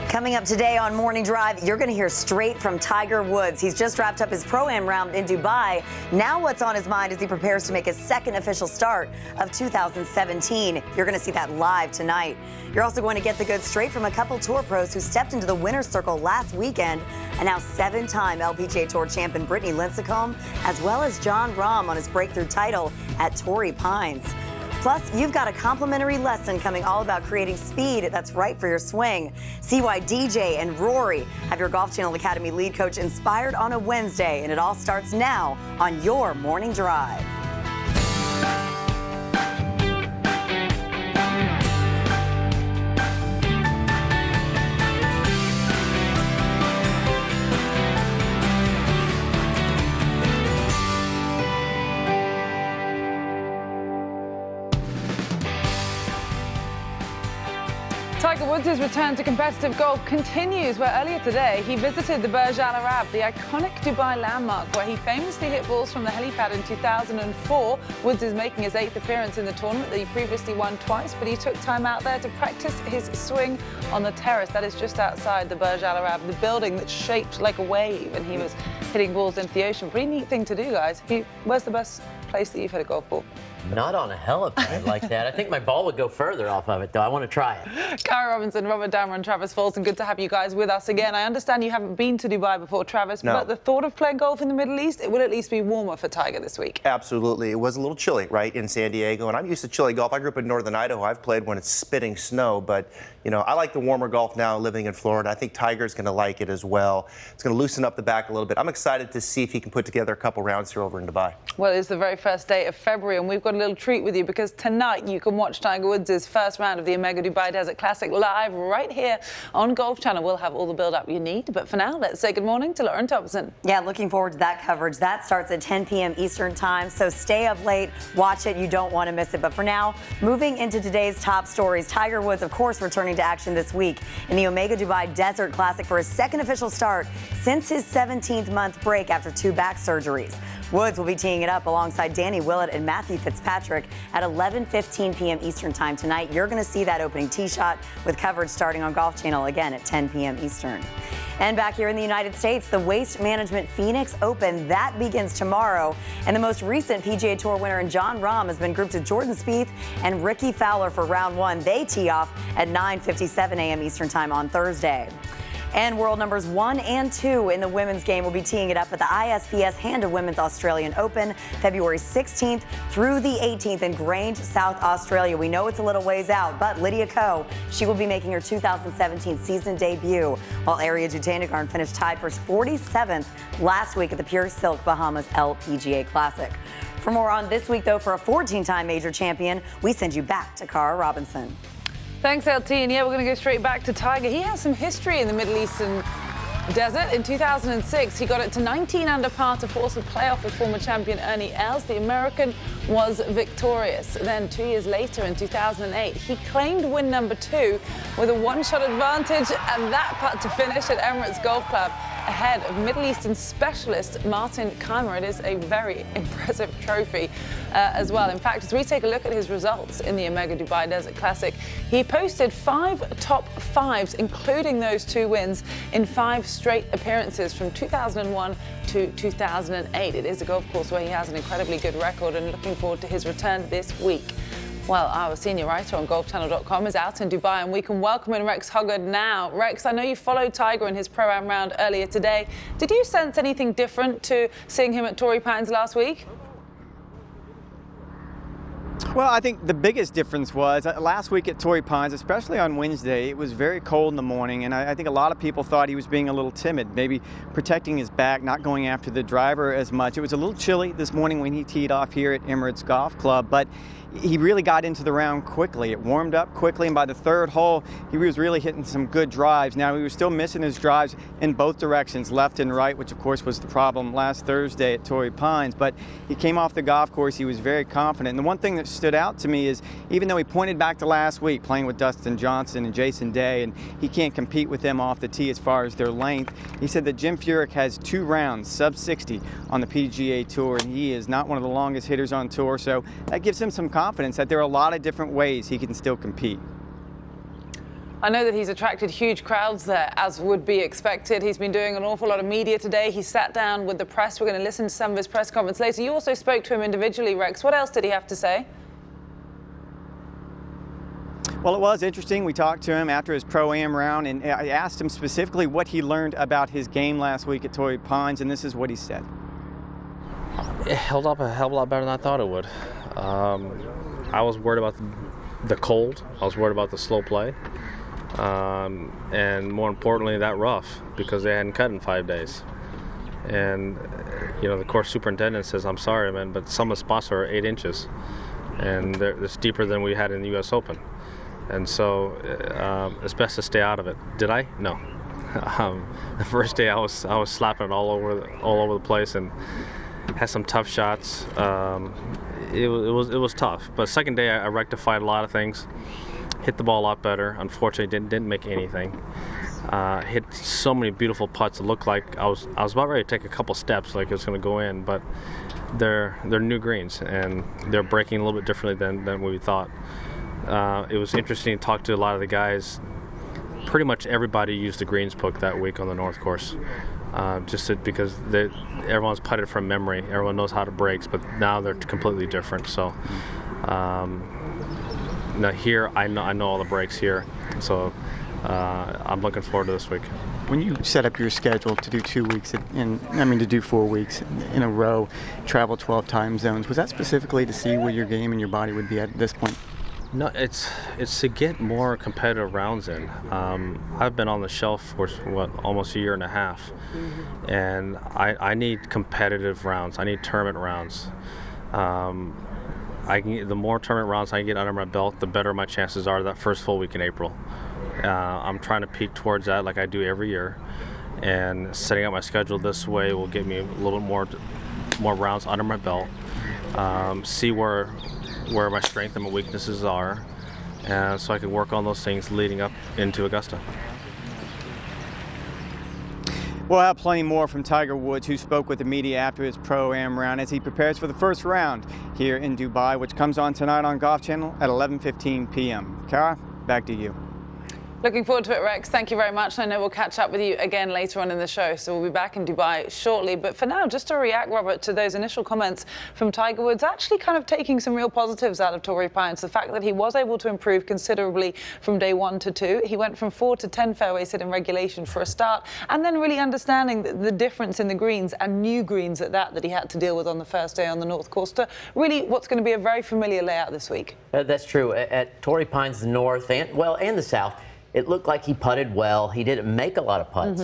Coming up today on Morning Drive, you're going to hear straight from Tiger Woods. He's just wrapped up his Pro-Am round in Dubai. Now what's on his mind as he prepares to make his second official start of 2017. You're going to see that live tonight. You're also going to get the goods straight from a couple tour pros who stepped into the winner's circle last weekend, and now 7-time LPGA Tour champion Brittany Lincecum, as well as Jon Rahm on his breakthrough title at Torrey Pines. Plus, you've got a complimentary lesson coming all about creating speed that's right for your swing. See why DJ and Rory have your Golf Channel Academy lead coach inspired on a Wednesday, and it all starts now on your Morning Drive. Tiger Woods' return to competitive golf continues, where earlier today he visited the Burj Al Arab, the iconic Dubai landmark where he famously hit balls from the helipad in 2004. Woods is making his 8th appearance in the tournament that he previously won twice, but he took time out there to practice his swing on the terrace that is just outside the Burj Al Arab, the building that's shaped like a wave, and he was hitting balls into the ocean. Pretty neat thing to do, guys. Where's the best place that you've hit a golf ball? Not on a helipad like that. I think my ball would go further off of it, though. I want to try it. Kara Robinson, Robert Dammer, and Travis Fulton, good to have you guys with us again. I understand you haven't been to Dubai before, Travis, but the thought of playing golf in the Middle East, it will at least be warmer for Tiger this week. Absolutely. It was a little chilly, right, in San Diego, and I'm used to chilly golf. I grew up in northern Idaho. I've played when it's spitting snow, but, you know, I like the warmer golf now living in Florida. I think Tiger's going to like it as well. It's going to loosen up the back a little bit. I'm excited to see if he can put together a couple rounds here over in Dubai. Well, it's the very first day of February, and we've got a little treat with you, because tonight you can watch Tiger Woods' first round of the Omega Dubai Desert Classic live right here on Golf Channel. We'll have all the build-up you need, but for now, let's say good morning to Lauren Thompson. Yeah, looking forward to that coverage. That starts at 10 p.m. Eastern time, so stay up late, watch it. You don't want to miss it. But for now, moving into today's top stories, Tiger Woods, of course, returning to action this week in the Omega Dubai Desert Classic for his second official start since his 17th month break after 2 back surgeries. Woods will be teeing it up alongside Danny Willett and Matthew Fitzpatrick at 11:15 p.m. Eastern time tonight. You're going to see that opening tee shot with coverage starting on Golf Channel again at 10 p.m. Eastern. And back here in the United States, the Waste Management Phoenix Open, that begins tomorrow. And the most recent PGA Tour winner, Jon Rahm, has been grouped with Jordan Spieth and Ricky Fowler for round 1. They tee off at 9:57 a.m. Eastern time on Thursday. And world numbers 1 and 2 in the women's game will be teeing it up at the ISPS Handa Women's Australian Open, February 16th through the 18th in Grange, South Australia. We know it's a little ways out, but Lydia Ko, she will be making her 2017 season debut, while Ariya Jutanugarn finished tied for 47th last week at the Pure Silk Bahamas LPGA Classic. For more on this week, though, for a 14-time major champion, we send you back to Kara Robinson. Thanks, LT. And yeah, we're going to go straight back to Tiger. He has some history in the Middle Eastern desert. In 2006, he got it to 19 under par to force a playoff with former champion Ernie Els. The American was victorious. Then 2 years later, in 2008, he claimed win number 2 with a one-shot advantage and that putt to finish at Emirates Golf Club ahead of Middle Eastern specialist Martin Kaymer. It is a very impressive trophy as well. In fact, as we take a look at his results in the Omega Dubai Desert Classic, he posted 5 top 5s, including those 2 wins in 5 straight appearances from 2001 to 2008. It is a golf course where he has an incredibly good record, and looking forward to his return this week. Well, our senior writer on golfchannel.com is out in Dubai, and we can welcome in Rex Hoggard now. Rex, I know you followed Tiger in his Pro-Am round earlier today. Did you sense anything different to seeing him at Torrey Pines last week? Well, I think the biggest difference was last week at Torrey Pines, especially on Wednesday, it was very cold in the morning, and I think a lot of people thought he was being a little timid, maybe protecting his back, not going after the driver as much. It was a little chilly this morning when he teed off here at Emirates Golf Club, but he really got into the round quickly. It warmed up quickly, and by the 3rd hole, he was really hitting some good drives. Now, he was still missing his drives in both directions, left and right, which, of course, was the problem last Thursday at Torrey Pines. But he came off the golf course. He was very confident. And the one thing that stood out to me is, even though he pointed back to last week, playing with Dustin Johnson and Jason Day, and he can't compete with them off the tee as far as their length, he said that Jim Furyk has 2 rounds, sub-60, on the PGA Tour, and he is not one of the longest hitters on tour. So that gives him some confidence that there are a lot of different ways he can still compete. I know that he's attracted huge crowds there, as would be expected. He's been doing an awful lot of media today. He sat down with the press. We're going to listen to some of his press conference later. You also spoke to him individually, Rex. What else did he have to say? Well, it was interesting. We talked to him after his Pro-Am round, and I asked him specifically what he learned about his game last week at Torrey Pines, and this is what he said. It held up a hell of a lot better than I thought it would. I was worried about the cold. I was worried about the slow play. And more importantly, that rough, because they hadn't cut in 5 days. And, you know, the course superintendent says, I'm sorry, man, but some of the spots are 8 inches. And it's deeper than we had in the U.S. Open. And so it's best to stay out of it. Did I? No. The first day I was slapping it all over the place and had some tough shots. It was tough. But second day I rectified a lot of things. Hit the ball a lot better. Unfortunately, didn't make anything. Hit so many beautiful putts. It looked like I was about ready to take a couple steps, like it was going to go in. But they're new greens and they're breaking a little bit differently than we thought. It was interesting to talk to a lot of the guys. Pretty much everybody used the greens book that week on the North Course, because everyone's putted from memory. Everyone knows how it breaks, but now they're completely different. So now here, I know all the breaks here. So I'm looking forward to this week. When you set up your schedule to do 2 weeks, to do 4 weeks in a row, travel 12 time zones, was that specifically to see where your game and your body would be at this point? No, it's to get more competitive rounds in. I've been on the shelf for almost a year and a half, and I need competitive rounds. I need tournament rounds. The more tournament rounds I can get under my belt, the better my chances are that first full week in April. I'm trying to peak towards that like I do every year, and setting up my schedule this way will get me a little bit more rounds under my belt. See where my strengths and my weaknesses are, and so I can work on those things leading up into Augusta. We'll have plenty more from Tiger Woods, who spoke with the media after his Pro-Am round as he prepares for the first round here in Dubai, which comes on tonight on Golf Channel at 11:15 p.m. Kara, back to you. Looking forward to it, Rex. Thank you very much. I know we'll catch up with you again later on in the show, so we'll be back in Dubai shortly. But for now, just to react, Robert, to those initial comments from Tiger Woods, actually kind of taking some real positives out of Torrey Pines. The fact that he was able to improve considerably from day 1 to 2. He went from 4 to 10 fairways hit in regulation for a start, and then really understanding the difference in the greens, and new greens at that he had to deal with on the first day on the North Course, to really what's going to be a very familiar layout this week. That's true. At Torrey Pines, the North and the South, it looked like he putted well. He didn't make a lot of putts.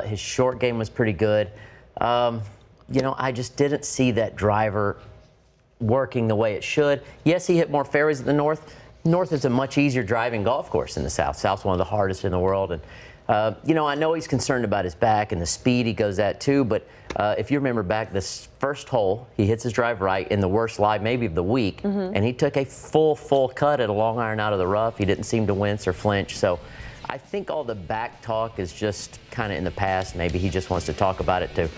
His short game was pretty good. You know, I just didn't see that driver working the way it should. Yes, he hit more fairways at the North. North is a much easier driving golf course than the South. South's one of the hardest in the world. And, you know, I know he's concerned about his back and the speed he goes at too, but if you remember back this first hole, he hits his drive right in the worst lie maybe of the week, and he took a full cut at a long iron out of the rough. He didn't seem to wince or flinch. So I think all the back talk is just kind of in the past. Maybe he just wants to talk about it to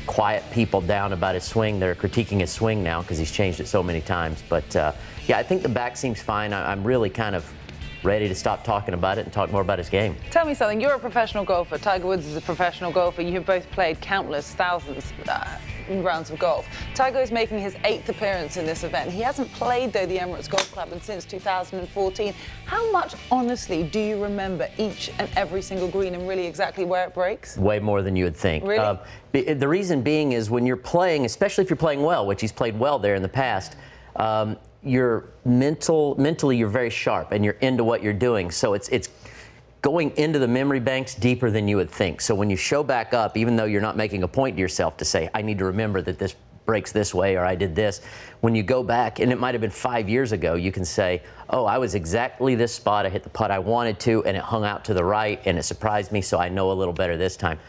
quiet people down about his swing. They're critiquing his swing now because he's changed it so many times. But yeah, I think the back seems fine. I'm really kind of ready to stop talking about it and talk more about his game. Tell me something. You're a professional golfer. Tiger Woods is a professional golfer. You have both played countless thousands rounds of golf. Tiger is making his 8th appearance in this event. He hasn't played, though, the Emirates Golf Club since 2014. How much, honestly, do you remember each and every single green and really exactly where it breaks? Way more than you would think. Really? The reason being is when you're playing, especially if you're playing well, which he's played well there in the past, you're mentally you're very sharp and you're into what you're doing. So it's going into the memory banks deeper than you would think. So when you show back up, even though you're not making a point to yourself to say, I need to remember that this breaks this way or I did this, when you go back, and it might have been 5 years ago, you can say, oh, I was exactly this spot. I hit the putt I wanted to, and it hung out to the right, and it surprised me, so I know a little better this time.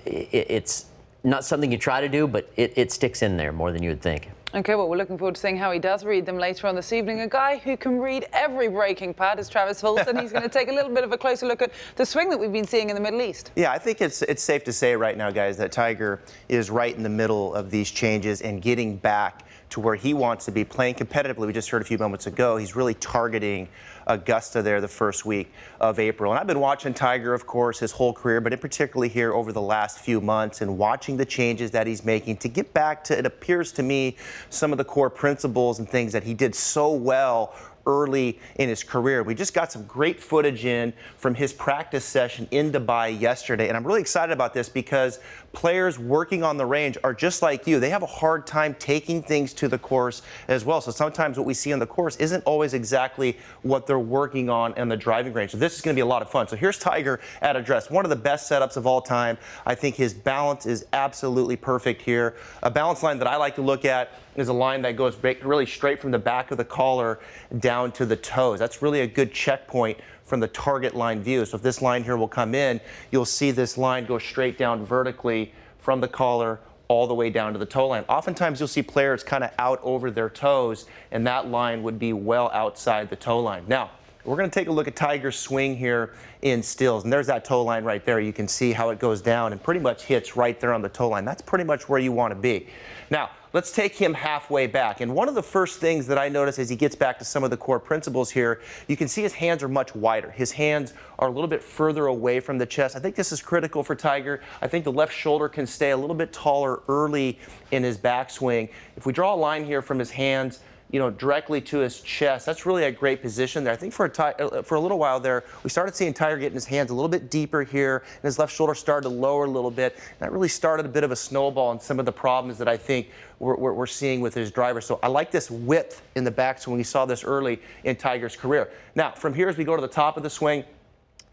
It's not something you try to do, but it sticks in there more than you would think. Okay, well, we're looking forward to seeing how he does read them later on this evening. A guy who can read every breaking putt is Travis Fulton. He's going to take a little bit of a closer look at the swing that we've been seeing in the Middle East. Yeah, I think it's safe to say right now, guys, that Tiger is right in the middle of these changes and getting back to where he wants to be, playing competitively. We just heard a few moments ago, he's really targeting Augusta there the first week of April. And I've been watching Tiger, of course, his whole career, but in particular here over the last few months, and watching the changes that he's making to get back to, it appears to me, some of the core principles and things that he did so well early in his career. We just got some great footage in from his practice session in Dubai yesterday, and I'm really excited about this because players working on the range are just like you. They have a hard time taking things to the course as well. So sometimes what we see on the course isn't always exactly what they're working on in the driving range. So this is going to be a lot of fun. So here's Tiger at address, one of the best setups of all time. I think his balance is absolutely perfect here. A balance line that I like to look at is a line that goes really straight from the back of the collar down to the toes. That's really a good checkpoint from the target line view. So if this line here will come in, you'll see this line go straight down vertically from the collar all the way down to the toe line. Oftentimes you'll see players kind of out over their toes, and that line would be well outside the toe line. Now, we're going to take a look at Tiger's swing here in stills, and there's that toe line right there. You can see how it goes down and pretty much hits right there on the toe line. That's pretty much where you want to be. Now, let's take him halfway back. And one of the first things that I notice as he gets back to some of the core principles here, you can see his hands are much wider. His hands are a little bit further away from the chest. I think this is critical for Tiger. I think the left shoulder can stay a little bit taller early in his backswing. If we draw a line here from his hands, directly to his chest, that's really a great position there. I think for a little while there, we started seeing Tiger getting his hands a little bit deeper here, and his left shoulder started to lower a little bit. And that really started a bit of a snowball in some of the problems that I think we're seeing with his driver. So I like this width in the backswing. We saw this early in Tiger's career. Now, from here as we go to the top of the swing,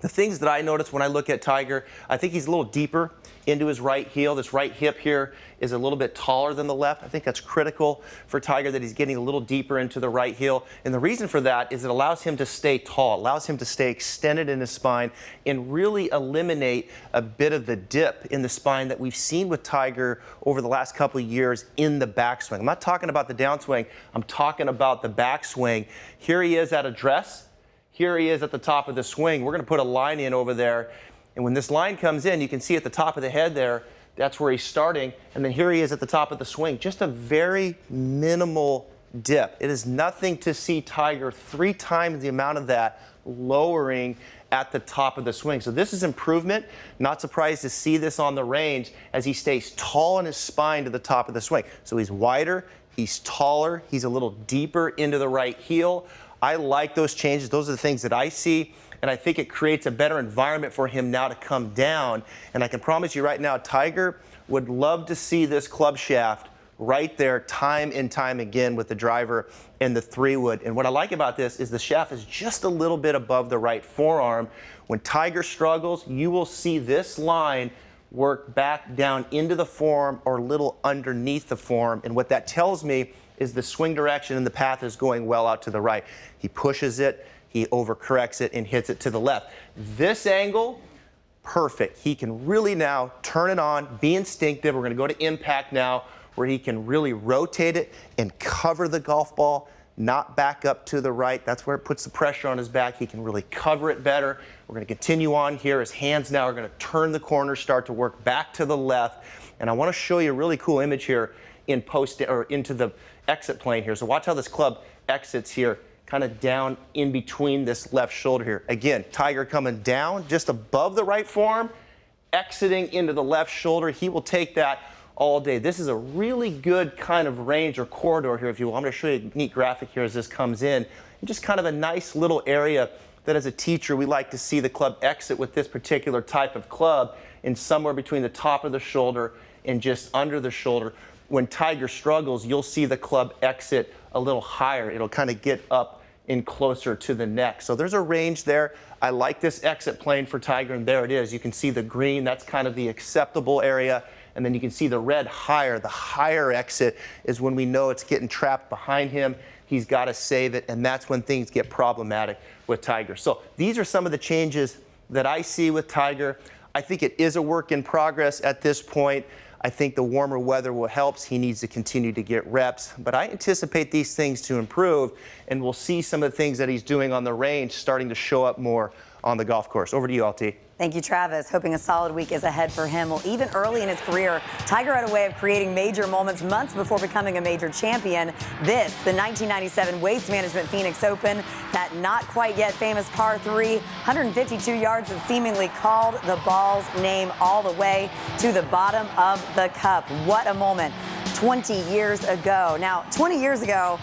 the things that I notice when I look at Tiger, I think he's a little deeper into his right heel. This right hip here is a little bit taller than the left. I think that's critical for Tiger, that he's getting a little deeper into the right heel. And the reason for that is it allows him to stay tall, allows him to stay extended in his spine and really eliminate a bit of the dip in the spine that we've seen with Tiger over the last couple of years in the backswing. I'm not talking about the downswing. I'm talking about the backswing. Here he is at address. Here he is at the top of the swing. We're going to put a line in over there. And when this line comes in, you can see at the top of the head there, that's where he's starting. And then here he is at the top of the swing. Just a very minimal dip. It is nothing to see Tiger 3 times the amount of that lowering at the top of the swing. So this is improvement. Not surprised to see this on the range as he stays tall in his spine to the top of the swing. So he's wider, he's taller, he's a little deeper into the right heel. I like those changes. Those are the things that I see, and I think it creates a better environment for him now to come down. And I can promise you right now, Tiger would love to see this club shaft right there time and time again with the driver and the 3-wood. And what I like about this is the shaft is just a little bit above the right forearm. When Tiger struggles, you will see this line work back down into the forearm or a little underneath the forearm. And what that tells me is the swing direction and the path is going well out to the right. He pushes it, he overcorrects it, and hits it to the left. This angle, perfect. He can really now turn it on, be instinctive. We're going to go to impact now, where he can really rotate it and cover the golf ball, not back up to the right. That's where it puts the pressure on his back. He can really cover it better. We're going to continue on here. His hands now are going to turn the corner, start to work back to the left. And I want to show you a really cool image here in post or into the exit plane here. So watch how this club exits here, kind of down in between this left shoulder here. Again, Tiger coming down just above the right forearm, exiting into the left shoulder. He will take that all day. This is a really good kind of range or corridor here, if you will. I'm going to show you a neat graphic here as this comes in. And just kind of a nice little area that as a teacher we like to see the club exit with this particular type of club in somewhere between the top of the shoulder and just under the shoulder. When Tiger struggles, you'll see the club exit a little higher. It'll kind of get up in closer to the neck. So there's a range there. I like this exit plane for Tiger, and there it is. You can see the green. That's kind of the acceptable area. And then you can see the red higher. The higher exit is when we know it's getting trapped behind him. He's got to save it, and that's when things get problematic with Tiger. So these are some of the changes that I see with Tiger. I think it is a work in progress at this point. I think the warmer weather will help. He needs to continue to get reps. But I anticipate these things to improve, and we'll see some of the things that he's doing on the range starting to show up more on the golf course. Over to you, LT. Thank you, Travis. Hoping a solid week is ahead for him. Well, even early in his career, Tiger had a way of creating major moments months before becoming a major champion. This, the 1997 Waste Management Phoenix Open, that not quite yet famous par 3, 152 yards that seemingly called the ball's name all the way to the bottom of the cup. What a moment 20 years ago. Now, 20 years ago,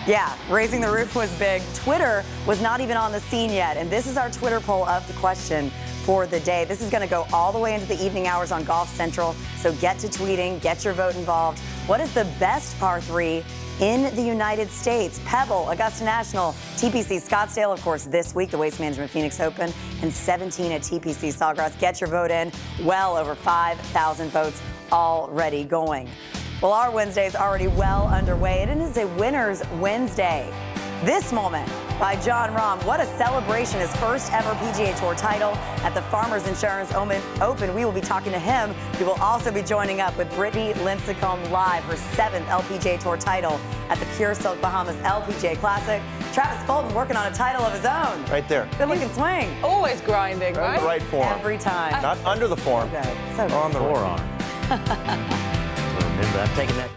yeah, raising the roof was big. Twitter was not even on the scene yet. And this is our Twitter poll of the question for the day. This is going to go all the way into the evening hours on Golf Central. So get to tweeting, get your vote involved. What is the best par 3 in the United States? Pebble, Augusta National, TPC Scottsdale, of course, this week, the Waste Management Phoenix Open, and 17 at TPC Sawgrass. Get your vote in. Well over 5,000 votes already going. Well, our Wednesday is already well underway, and it is a Winner's Wednesday. This moment by John Rahm. What a celebration, his first ever PGA Tour title at the Farmers Insurance Open. We will be talking to him. He will also be joining up with Brittany Lincecum live, her 7th LPGA Tour title at the Pure Silk Bahamas LPGA Classic. Travis Fulton working on a title of his own. Right there. Good looking swing. Always grinding, right? On the right form. Every time. Not under the form. So good. So good. On the Forearm. Remember, I'm taking that.